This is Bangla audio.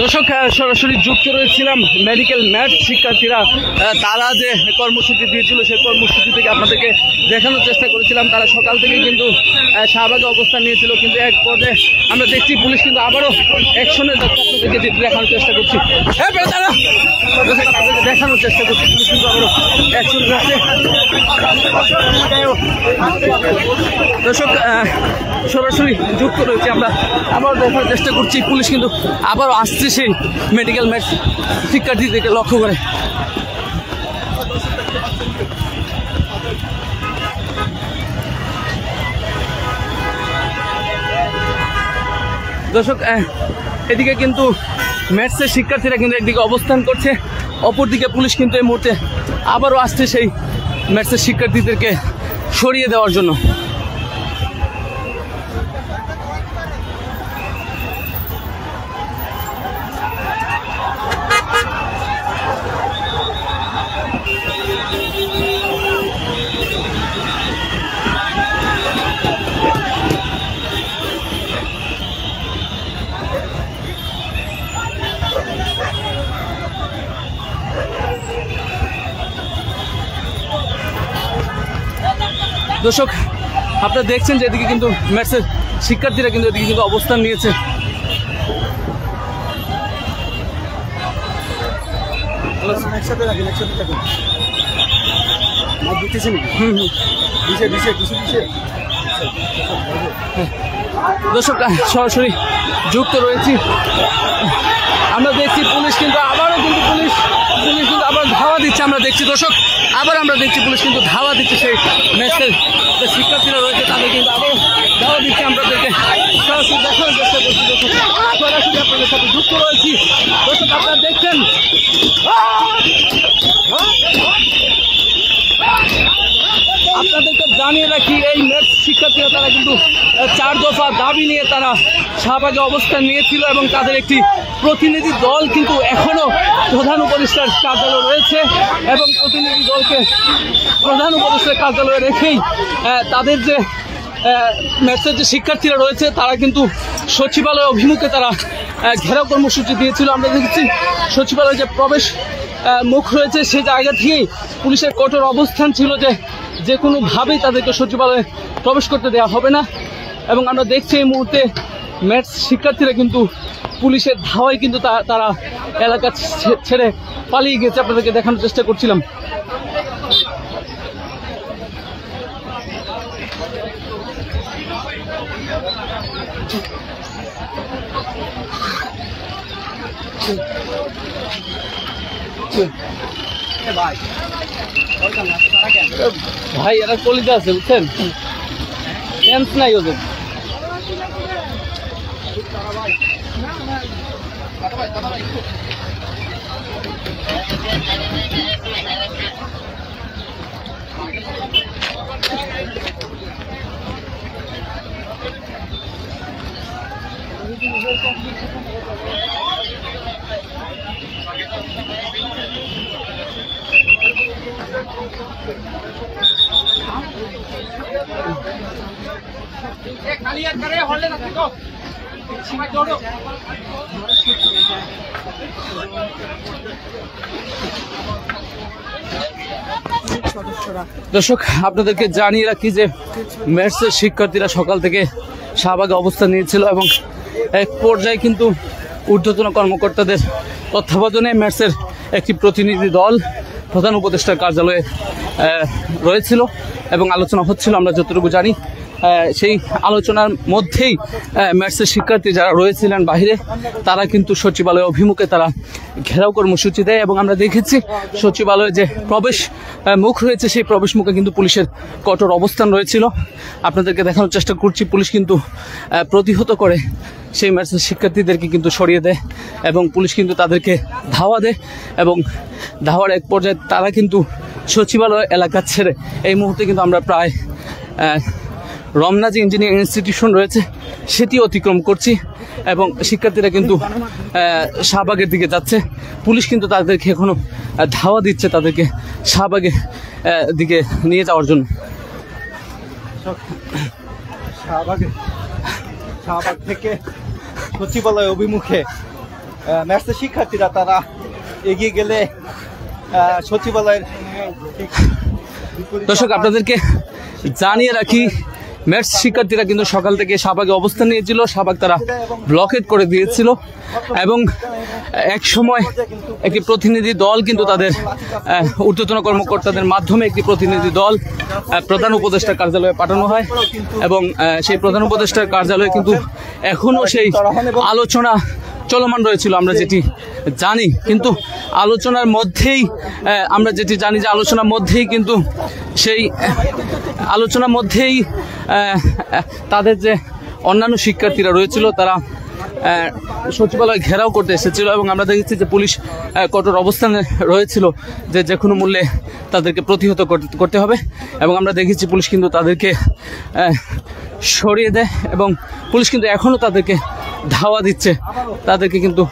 দর্শক সরাসরি যুক্ত রয়েছিলাম মেডিকেল ম্যাথ শিক্ষার্থীরা তারা যে কর্মসূচি দিয়েছিল সেই কর্মসূচি থেকে আপনাদেরকে দেখানোর চেষ্টা করেছিলাম। তারা সকাল থেকে কিন্তু শাহবাগে অবস্থান নিয়েছিল, কিন্তু এক পর্যায়ে আমরা দেখছি পুলিশ কিন্তু আবারও অ্যাকশনের যাচ্ছে। আপনাদেরকে দেখানোর চেষ্টা করছি, দেখানোর চেষ্টা করছি পুলিশ কিন্তু আবারও অ্যাকশন যাচ্ছে। দর্শক সরাসরি যুক্ত রয়েছে, আমরা আবার দেখার চেষ্টা করছি পুলিশ কিন্তু আবারও আসছে সেই মেডিকেল ম্যাথ শিক্ষার্থীদেরকে লক্ষ্য করে। দর্শক এদিকে কিন্তু ম্যাথসের শিক্ষার্থীরা কিন্তু একদিকে অবস্থান করছে, অপরদিকে পুলিশ কিন্তু এই মুহূর্তে আবারও আসছে সেই ম্যাথসের শিক্ষার্থীদেরকে সরিয়ে দেওয়ার জন্য। দর্শক আপনারা দেখছেন যে এদিকে কিন্তু ম্যাথসের শিক্ষার্থীরা কিন্তু এদিকে কিন্তু অবস্থান নিয়েছে। দর্শক সরাসরি যুক্ত রয়েছি, আমরা দেখছি পুলিশ কিন্তু আবারও কিন্তু পুলিশ কিন্তু আবার ধাওয়া দিচ্ছে। আমরা দেখছি দর্শক আবার আমরা দেখছি পুলিশ কিন্তু ধাওয়া দিচ্ছে সেই ম্যাথসের যে শিক্ষার্থীরা রয়েছে তাদের কিন্তু আবারও ধাওয়া দিচ্ছে। আমাদেরকে সরাসরি দেখানোর চেষ্টা করছি দর্শক, সরাসরি আপনাদের সাথে যুক্ত রয়েছি। দর্শক আপনারা দেখছেন আপনাদেরকে জানিয়ে রাখি এই ম্যাথস শিক্ষার্থীরা তারা কিন্তু 4 দফা দাবি নিয়ে তারা শাহবাগে অবস্থান নিয়েছিল এবং তাদের একটি প্রতিনিধি দল কিন্তু এখনো প্রধান উপদেষ্টার কার্যালয়ে রয়েছে এবং প্রতিনিধি দলকে প্রধান উপদেষ্টার কার্যালয়ে রেখেই তাদের যে ম্যাথসের যে শিক্ষার্থীরা রয়েছে তারা কিন্তু সচিবালয় অভিমুখে তারা ঘেরাও কর্মসূচি দিয়েছিল। আমরা দেখেছি সচিবালয়ে যে প্রবেশ মুখ রয়েছে সেই জায়গা থেকেই পুলিশের কঠোর অবস্থান ছিল যে কোনোভাবেই তাদেরকে সচিবালয়ে প্রবেশ করতে দেওয়া হবে না। এবং আমরা দেখছি এই মুহূর্তে ম্যাথস শিক্ষার্থীরা কিন্তু পুলিশের ধাওয়ায় কিন্তু তারা এলাকা ছেড়ে পালিয়ে গেছে। আপনাদেরকে দেখানোর চেষ্টা করছিলাম। ভাই এরা কলিজা আছে বুঝছেন, টেন্স নাই ওদের। দর্শক আপনাদেরকে জানিয়ে রাখি যে ম্যাথসের শিক্ষার্থীরা সকাল থেকে শাহবাগে অবস্থান নিয়েছিল এবং এক পর্যায়ে কিন্তু ঊর্ধ্বতন কর্মকর্তাদের তত্ত্বাবধানে ম্যাথসের একটি প্রতিনিধি দল প্রধান উপদেষ্টার কার্যালয়ে রয়েছিল এবং আলোচনা হচ্ছিল। আমরা যতটুকু জানি সেই আলোচনার মধ্যেই ম্যাথসের শিক্ষার্থী যারা রয়েছিলেন বাইরে তারা কিন্তু সচিবালয় অভিমুখে তারা ঘেরাও কর্মসূচি দেয় এবং আমরা দেখেছি সচিবালয়ে যে প্রবেশ মুখ রয়েছে সেই প্রবেশ মুখে কিন্তু পুলিশের কঠোর অবস্থান রয়েছিল। আপনাদেরকে দেখানোর চেষ্টা করছি পুলিশ কিন্তু প্রতিহত করে সেই ম্যাথসের শিক্ষার্থীদেরকে কিন্তু সরিয়ে দেয় এবং পুলিশ কিন্তু তাদেরকে ধাওয়া দেয় এবং ধাওয়ার এক পর্যায়ে তারা কিন্তু সচিবালয় এলাকা ছেড়ে এই মুহূর্তে কিন্তু আমরা প্রায় রমনা যে ইঞ্জিনিয়ারিং ইনস্টিটিউশন রয়েছে সেটি অতিক্রম করছি এবং শিক্ষার্থীরা কিন্তু শাহবাগের দিকে যাচ্ছে। পুলিশ কিন্তু তাদেরকে এখনো ধাওয়া দিচ্ছে তাদেরকে শাহবাগের দিকে নিয়ে যাওয়ার জন্য। শাহবাগ থেকে সচিবালয় অভিমুখে ম্যাথসের শিক্ষার্থীরা তারা এগিয়ে গেলে সচিবালয়ের দর্শক আপনাদেরকে জানিয়ে রাখি, ম্যাথস শিক্ষার্থীরা কিন্তু সকাল থেকে শাহবাগে অবস্থান নিয়েছিল। শাহবাগ তারা ব্লকেট করে দিয়েছিল এবং এক সময় একটি প্রতিনিধি দল কিন্তু তাদের ঊর্ধ্বতন কর্মকর্তাদের মাধ্যমে একটি প্রতিনিধি দল প্রধান উপদেষ্টার কার্যালয়ে পাঠানো হয় এবং সেই প্রধান উপদেষ্টার কার্যালয়ে কিন্তু এখনও সেই আলোচনা চলমান রয়েছিল আমরা যেটি জানি। কিন্তু আলোচনার মধ্যেই আমরা যেটি জানি যে আলোচনার মধ্যেই কিন্তু সেই আলোচনার মধ্যেই তাদের যে অন্যান্য শিক্ষার্থীরা রয়েছিল তারা সচিবালয় ঘেরাও করতে এসেছিল এবং আমরা দেখেছি যে পুলিশ কঠোর অবস্থানে রয়েছিল যে কোনো মূল্যে তাদেরকে প্রতিহত করতে হবে এবং আমরা দেখেছি পুলিশ কিন্তু তাদেরকে সরিয়ে দেয় এবং পুলিশ কিন্তু এখনও তাদেরকে ধাওয়া দিচ্ছে, তাদেরকে কিন্তু